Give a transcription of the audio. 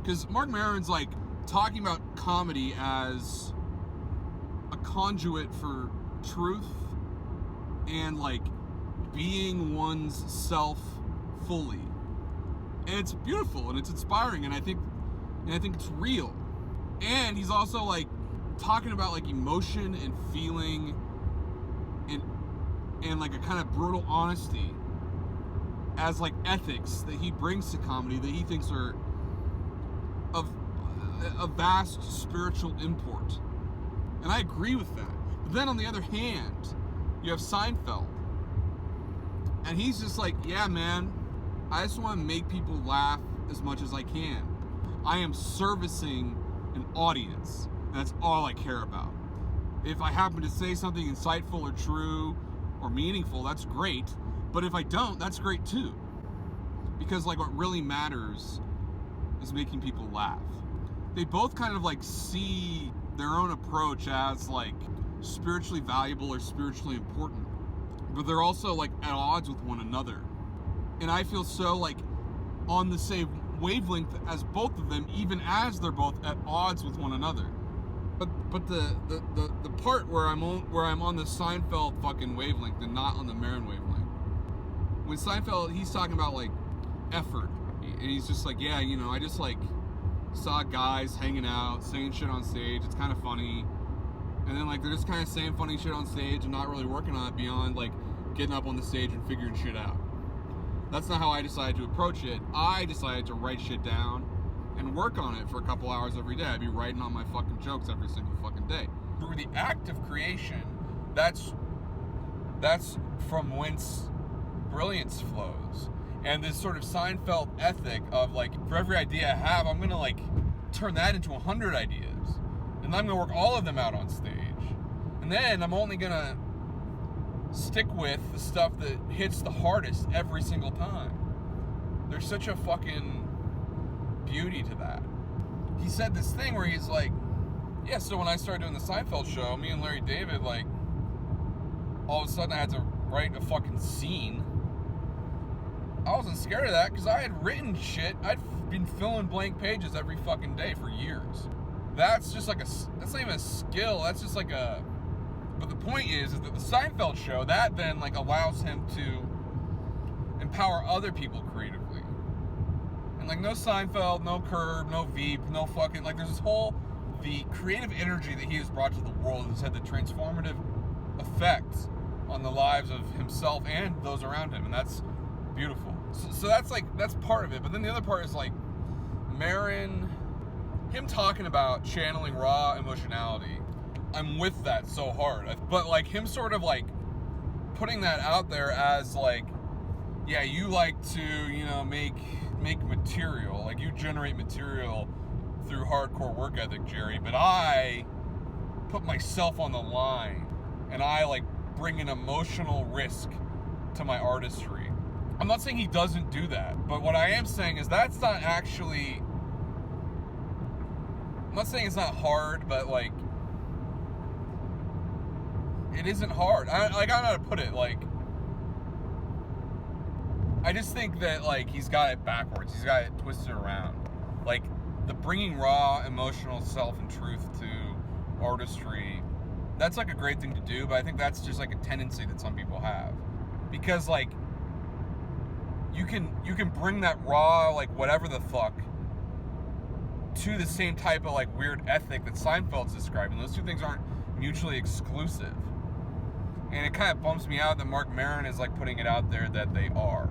Because Marc Maron's like talking about comedy as a conduit for truth and like being one's self fully. And it's beautiful and it's inspiring, and I think it's real. And he's also like talking about like emotion and feeling and like a kind of brutal honesty as like ethics that he brings to comedy that he thinks are of a vast spiritual import. And I agree with that. But then on the other hand, you have Seinfeld. And he's just like, yeah, man, I just want to make people laugh as much as I can. I am servicing an audience. And that's all I care about. If I happen to say something insightful or true or meaningful, that's great. But if I don't, that's great too. Because like what really matters is making people laugh. They both kind of like see their own approach as like spiritually valuable or spiritually important. But they're also like at odds with one another. And I feel so like on the same wavelength as both of them, even as they're both at odds with one another. But the part where I'm on the Seinfeld fucking wavelength and not on the Maron wavelength. When Seinfeld, he's talking about like effort, and he's just like, yeah, you know, I just like saw guys hanging out, saying shit on stage. It's kind of funny, and then like they're just kind of saying funny shit on stage and not really working on it beyond like getting up on the stage and figuring shit out. That's not how I decided to approach it. I decided to write shit down and work on it for a couple hours every day. I'd be writing on my fucking jokes every single fucking day. Through the act of creation, that's from whence brilliance flows. And this sort of Seinfeld ethic of like, for every idea I have, I'm gonna like turn that into 100 ideas. And I'm gonna work all of them out on stage. And then I'm only gonna stick with the stuff that hits the hardest every single time. There's such a fucking beauty to that. He said this thing where he's like, yeah, so when I started doing the Seinfeld show, me and Larry David, like, all of a sudden I had to write a fucking scene. I wasn't scared of that because I had written shit. I'd been filling blank pages every fucking day for years. That's just like that's not even a skill. That's just like a, but the point is that the Seinfeld show, that then like allows him to empower other people creatively. And like no Seinfeld, no Curb, no Veep, no fucking, like there's this whole, the creative energy that he has brought to the world has had the transformative effect on the lives of himself and those around him. And that's beautiful. So that's like, that's part of it. But then the other part is like Maron, him talking about channeling raw emotionality. I'm with that so hard. But like him sort of like putting that out there as like, yeah, you like to, you know, make material. Like you generate material through hardcore work ethic, Jerry. But I put myself on the line and I like bring an emotional risk to my artistry. I'm not saying he doesn't do that, but what I am saying is that's not actually, I'm not saying it's not hard, but like, it isn't hard. I don't know how to put it. Like, I just think that like he's got it backwards. He's got it twisted around. Like the bringing raw emotional self and truth to artistry, that's like a great thing to do, but I think that's just like a tendency that some people have. Because like you can bring that raw, like whatever the fuck, to the same type of like weird ethic that Seinfeld's describing. Those two things aren't mutually exclusive. And it kind of bumps me out that Marc Maron is like putting it out there that they are.